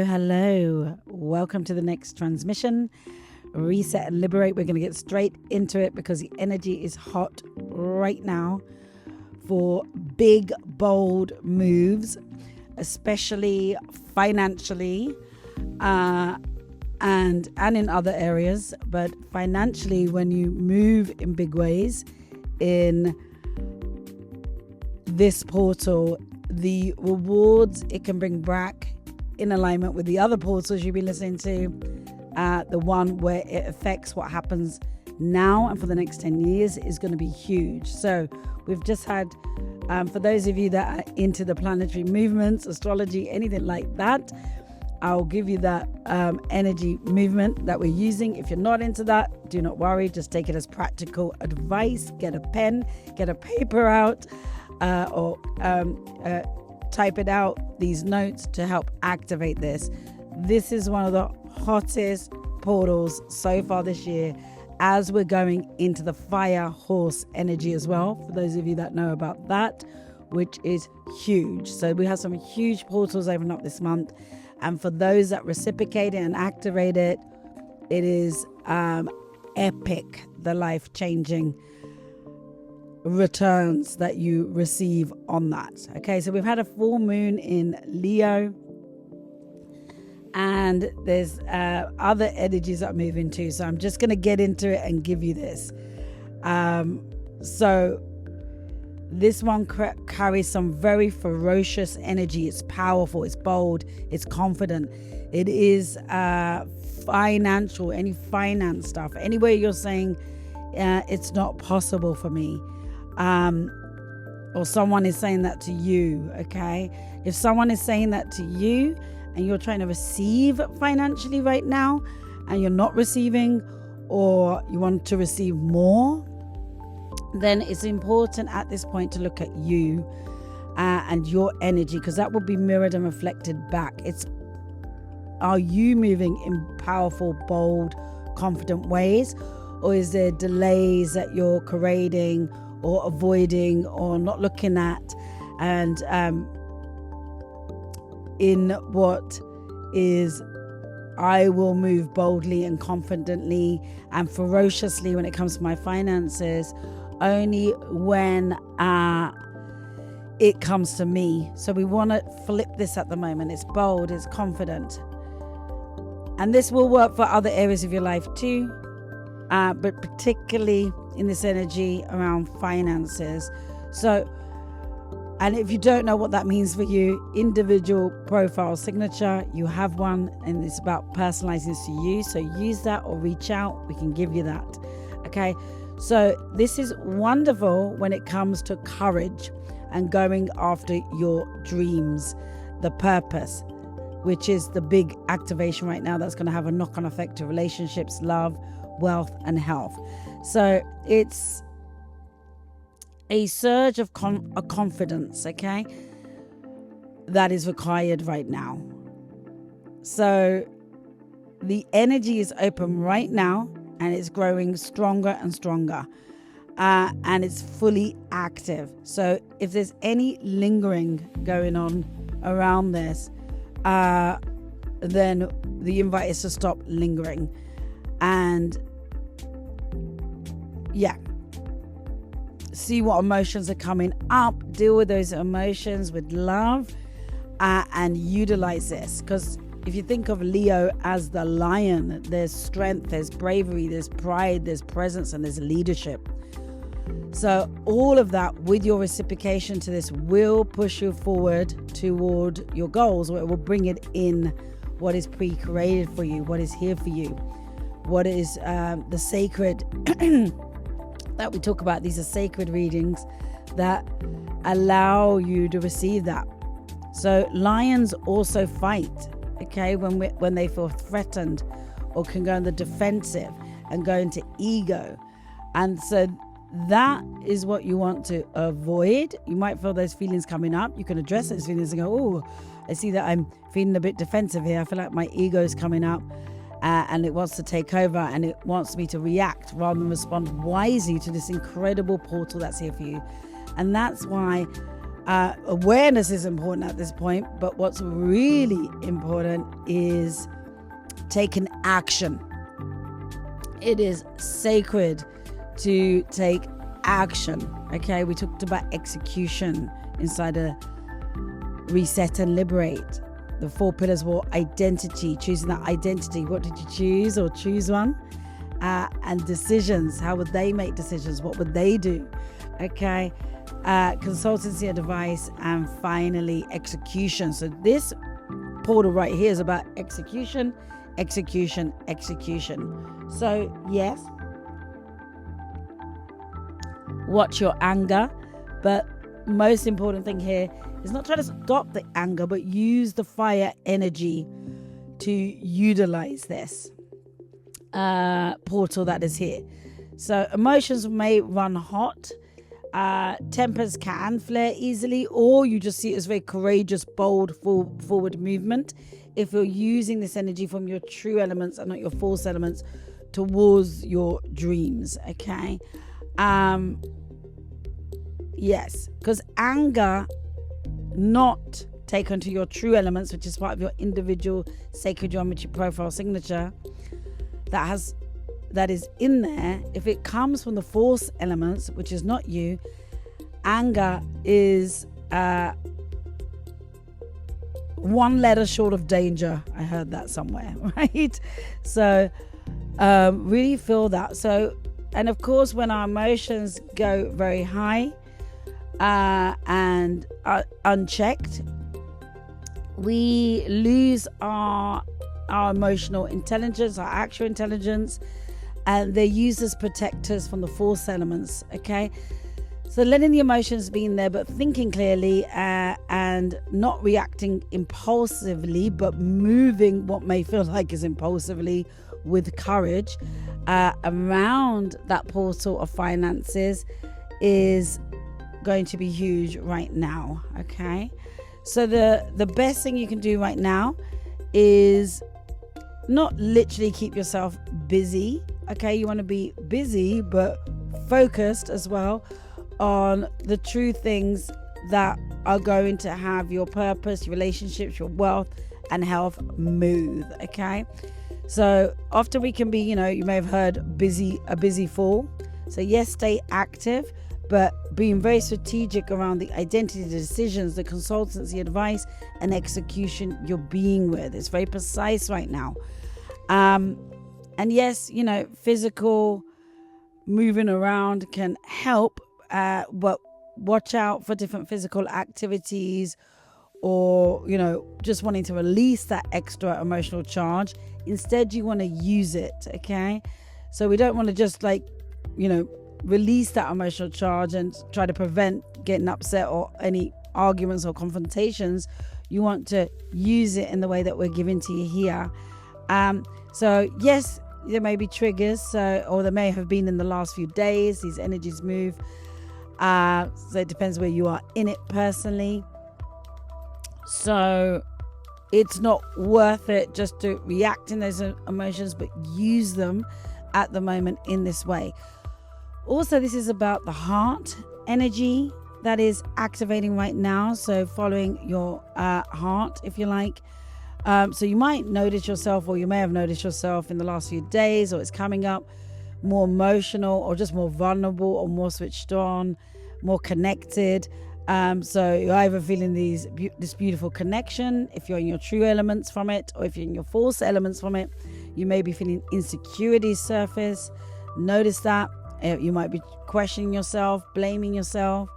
Hello. Welcome to the next transmission. Reset and liberate. We're going to get straight into it because the energy is hot right now for big, bold moves, especially financially and in other areas. But financially, when you move in big ways in this portal, the rewards it can bring back in alignment with the other portals you've been listening to, the one where it affects what happens now and for the next 10 years is going to be huge. So we've just had, for those of you that are into the planetary movements, astrology, anything like that, I'll give you that energy movement that we're using. If you're not into that, do not worry. Just take it as practical advice. Get a pen, get a paper out, or type it out, these notes to help activate this. This is one of the hottest portals so far this year, as we're going into the fire horse energy as well, for those of you that know about that, which is huge. So we have some huge portals open up this month, and for those that reciprocate it and activate it, it is epic, the life-changing returns that you receive on that. Okay, so we've had a full moon in Leo, and there's other energies that are moving too, so I'm just going to get into it and give you this. So this one carries some very ferocious energy. It's powerful, it's bold, it's confident. It is financial, any finance stuff, anywhere you're saying it's not possible for me, or someone is saying that to you. Okay, if someone is saying that to you and you're trying to receive financially right now and you're not receiving, or you want to receive more, then it's important at this point to look at you and your energy, because that will be mirrored and reflected back. Are you moving in powerful, bold, confident ways, or is there delays that you're creating or avoiding or not looking at? And in what is, I will move boldly and confidently and ferociously when it comes to my finances, only when it comes to me. So we want to flip this at the moment. It's bold, it's confident. And this will work for other areas of your life too, but particularly in this energy around finances. So, and if you don't know what that means for you, individual profile signature, you have one, and it's about personalizing this to you. So use that or reach out. We can give you that. Okay. So this is wonderful when it comes to courage and going after your dreams, the purpose, which is the big activation right now that's going to have a knock-on effect to relationships, love, wealth, and health. So it's a surge of confidence, okay, that is required right now. So the energy is open right now, and it's growing stronger and stronger, and it's fully active. So if there's any lingering going on around this, then the invite is to stop lingering. And see what emotions are coming up, deal with those emotions with love, and utilize this. Because if you think of Leo as the lion, there's strength, there's bravery, there's pride, there's presence, and there's leadership. So all of that with your reciprocation to this will push you forward toward your goals, or it will bring it in what is pre-created for you, what is here for you, what is the sacred that we talk about. These are sacred readings that allow you to receive that. So lions also fight, okay, when they feel threatened, or can go in the defensive and go into ego. And so that is what you want to avoid. You might feel those feelings coming up. You can address those feelings and go, oh, I see that I'm feeling a bit defensive here. I feel like my ego is coming up. And it wants to take over, and it wants me to react rather than respond wisely to this incredible portal that's here for you. And that's why Awareness is important at this point, but what's really important is taking action. It is sacred to take action. Okay, we talked about execution inside a reset and liberate. The 4 pillars were identity, choosing that identity. What did you choose, or choose one? And decisions. How would they make decisions? What would they do? Okay. Consultancy advice, and finally execution. So this portal right here is about execution. So yes, watch your anger, but most important thing here is not try to stop the anger, but use the fire energy to utilize this portal that is here. So emotions may run hot. Tempers can flare easily, or you just see it as very courageous, bold, forward movement if you're using this energy from your true elements and not your false elements towards your dreams. Okay. Yes, because anger, not taken to your true elements, which is part of your individual sacred geometry profile signature that is in there. If it comes from the false elements, which is not you, anger is one letter short of danger. I heard that somewhere, right? So really feel that. So, and of course, when our emotions go very high and are unchecked, we lose our emotional intelligence, our actual intelligence, and they're used as protectors from the false elements. Okay, so letting the emotions be in there, but thinking clearly and not reacting impulsively, but moving what may feel like is impulsively with courage around that portal of finances is going to be huge right now. Okay, so the best thing you can do right now is not literally keep yourself busy. Okay, you want to be busy but focused as well on the true things that are going to have your purpose, your relationships, your wealth and health move. Okay, so often we can be, you may have heard a busy fool. So yes, stay active, but being very strategic around the identity, the decisions, the consultancy advice and execution you're being with. It's very precise right now. And yes, physical moving around can help, but watch out for different physical activities or, just wanting to release that extra emotional charge. Instead, you want to use it. Okay. So we don't want to just release that emotional charge and try to prevent getting upset or any arguments or confrontations. You want to use it in the way that we're giving to you here. So yes, there may be triggers, or there may have been in the last few days. These energies move. So it depends where you are in it personally. So it's not worth it just to react in those emotions, but use them at the moment in this way. Also, this is about the heart energy that is activating right now. So following your heart, if you like. So you might notice yourself, or you may have noticed yourself in the last few days, or it's coming up, more emotional or just more vulnerable or more switched on, more connected. So you're either feeling this beautiful connection if you're in your true elements from it, or if you're in your false elements from it. You may be feeling insecurities surface. Notice that. You might be questioning yourself, blaming yourself,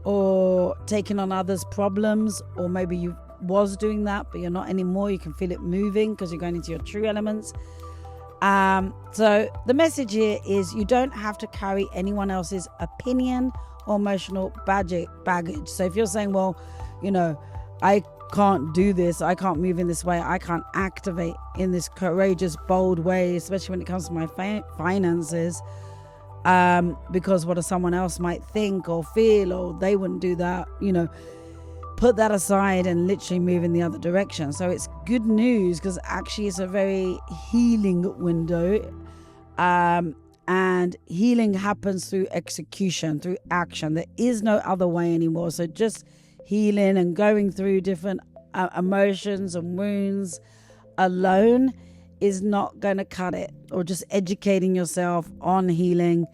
or taking on others' problems, or maybe you was doing that but you're not anymore. You can feel it moving because you're going into your true elements. So the message here is you don't have to carry anyone else's opinion or emotional baggage. So if you're saying, well, I can't do this, I can't move in this way, I can't activate in this courageous, bold way, especially when it comes to my finances, because what someone else might think or feel, or they wouldn't do that, put that aside and literally move in the other direction. So it's good news, because actually it's a very healing window, and And healing happens through execution, through action. There is no other way anymore. So just healing and going through different emotions and wounds alone is not going to cut it. Or just educating yourself on healing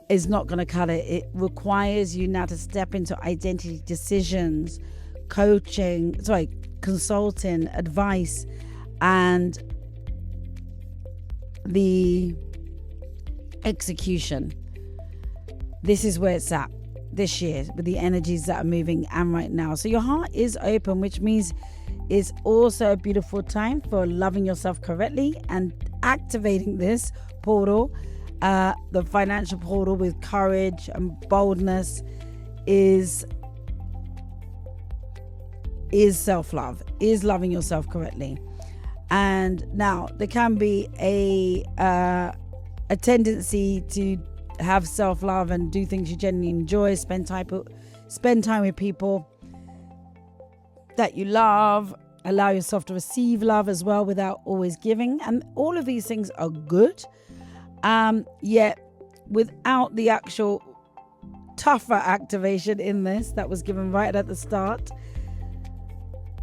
is not going to cut it. It requires you now to step into identity decisions, consulting, advice, and the execution. This is where it's at this year with the energies that are moving and right now. So your heart is open, which means it's also a beautiful time for loving yourself correctly and activating this portal, the financial portal, with courage and boldness is self-love, is loving yourself correctly. And now there can be a tendency to have self-love and do things you genuinely enjoy, spend time with people that you love, allow yourself to receive love as well without always giving, and all of these things are good, yet without the actual tougher activation in this that was given right at the start,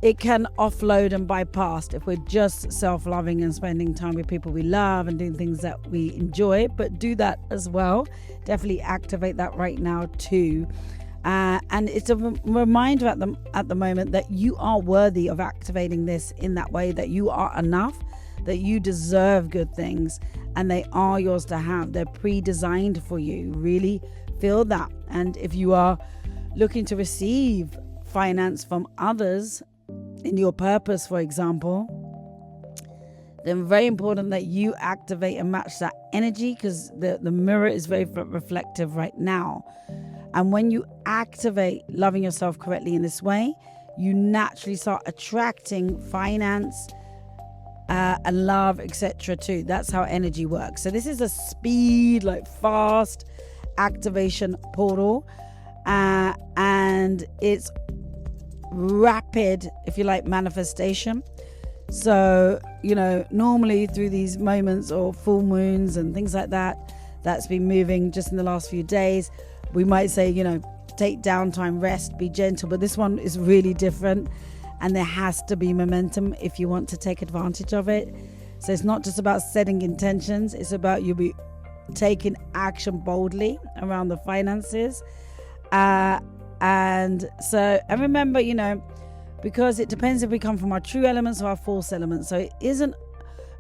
it can offload and bypass if we're just self-loving and spending time with people we love and doing things that we enjoy. But do that as well. Definitely activate that right now too. And it's a reminder at the moment that you are worthy of activating this in that way, that you are enough, that you deserve good things, and they are yours to have. They're pre-designed for you. Really feel that. And if you are looking to receive finance from others in your purpose, for example, then very important that you activate and match that energy, because the mirror is very reflective right now. And when you activate loving yourself correctly in this way, you naturally start attracting finance and love, etc. too. That's how energy works. So this is a speed, like fast activation portal, and it's rapid, if you like, manifestation. So, normally through these moments or full moons and things like that, that's been moving just in the last few days, we might say, take downtime, rest, be gentle. But this one is really different, and there has to be momentum if you want to take advantage of it. So it's not just about setting intentions, it's about you be taking action boldly around the finances. And remember, because it depends if we come from our true elements or our false elements. So it isn't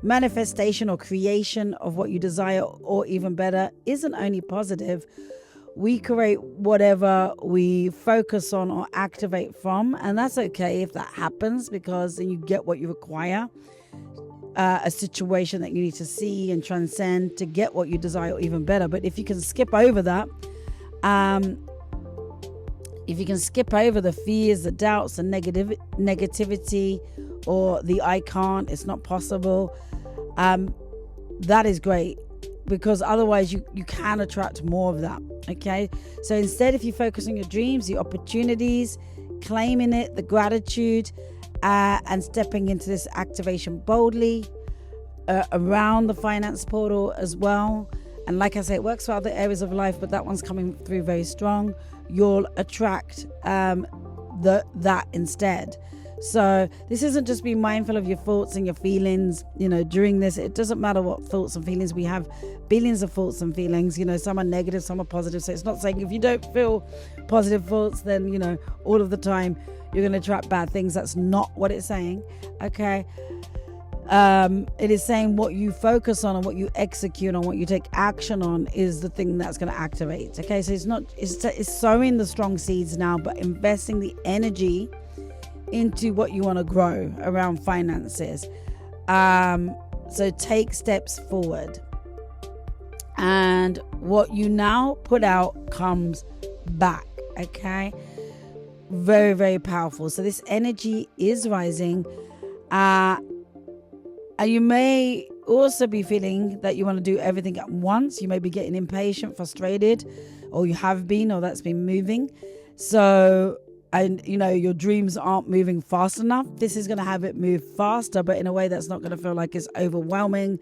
manifestation or creation of what you desire, or even better, isn't only positive. We create whatever we focus on or activate from, and that's okay if that happens, because then you get what you require, a situation that you need to see and transcend to get what you desire, or even better. But if you can skip over that, if you can skip over the fears, the doubts, the negativity, or the I can't, it's not possible, that is great, because otherwise you can attract more of that. Okay, so instead, if you focus on your dreams, the opportunities, claiming it, the gratitude, and stepping into this activation boldly around the finance portal as well. And like I say, it works for other areas of life, but that one's coming through very strong. You'll attract that instead. So this isn't just being mindful of your thoughts and your feelings, during this. It doesn't matter what thoughts and feelings we have. Billions of thoughts and feelings, some are negative, some are positive. So it's not saying if you don't feel positive thoughts, then, all of the time you're going to attract bad things. That's not what it's saying. Okay. It is saying what you focus on and what you execute on, what you take action on, is the thing that's going to activate. Okay. So it's sowing the strong seeds now, but investing the energy into what you want to grow around finances. So take steps forward, and what you now put out comes back. Okay, very, very powerful. So this energy is rising, and you may also be feeling that you want to do everything at once. You may be getting impatient, frustrated, or you have been, or that's been moving. So, and your dreams aren't moving fast enough. This is going to have it move faster, but in a way that's not going to feel like it's overwhelming.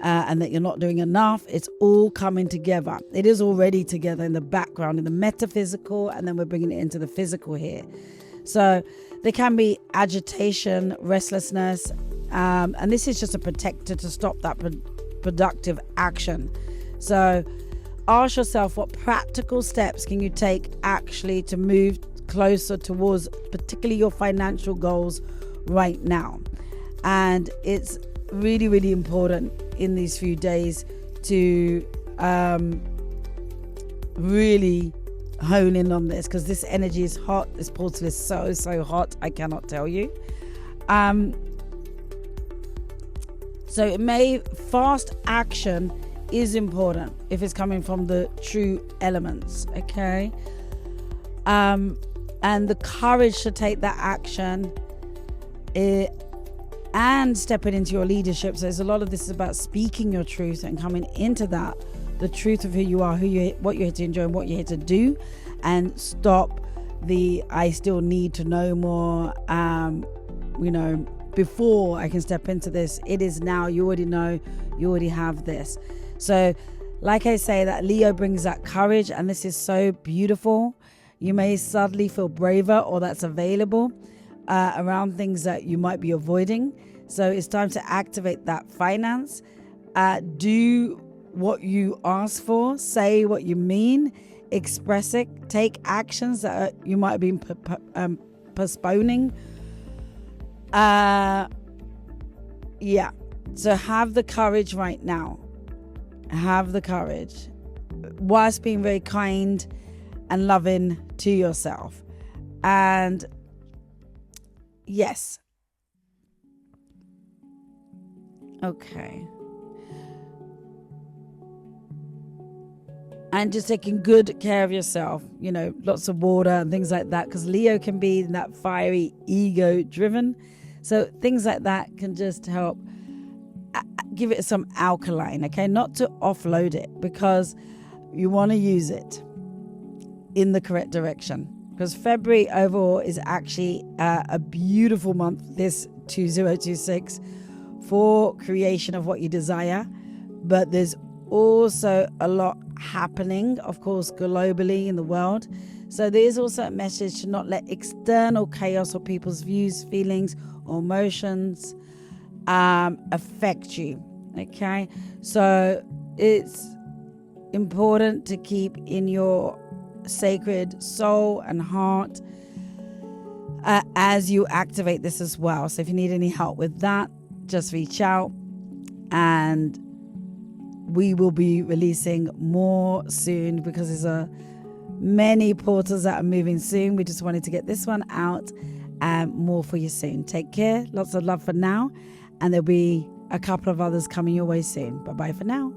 and that you're not doing enough. It's all coming together. It is already together in the background, in the metaphysical, and then we're bringing it into the physical here. So there can be agitation, restlessness, and this is just a protector to stop that productive action. So ask yourself, what practical steps can you take actually to move closer towards particularly your financial goals right now? And it's really, really important in these few days to really hone in on this, because this energy is hot. This portal is so hot, I cannot tell you. So it may fast action is important if it's coming from the true elements, okay? And the courage to take that action and stepping into your leadership. So there's a lot of this is about speaking your truth and coming into that, the truth of who you are, what you're here to enjoy and what you're here to do, and stop the I still need to know more, before I can step into this. It is now. You already know, you already have this. So like I say, that Leo brings that courage, and this is so beautiful. You may suddenly feel braver, or that's available around things that you might be avoiding. So it's time to activate that finance. Do what you ask for, say what you mean, express it, take actions that you might have been postponing. So have the courage right now. Have the courage whilst being very kind and loving to yourself. And yes. Okay. And just taking good care of yourself, lots of water and things like that, because Leo can be that fiery, ego driven. So things like that can just help give it some alkaline, okay? Not to offload it, because you want to use it in the correct direction. Because February overall is actually a beautiful month, this 2026, for creation of what you desire. But there's also a lot happening, of course, globally in the world. So there is also a message to not let external chaos or people's views, feelings, or emotions affect you. Okay, so it's important to keep in your sacred soul and heart as you activate this as well. So if you need any help with that, just reach out, and we will be releasing more soon, because there's many portals that are moving soon. We just wanted to get this one out, and more for you soon. Take care. Lots of love for now, and there'll be a couple of others coming your way soon. Bye bye for now.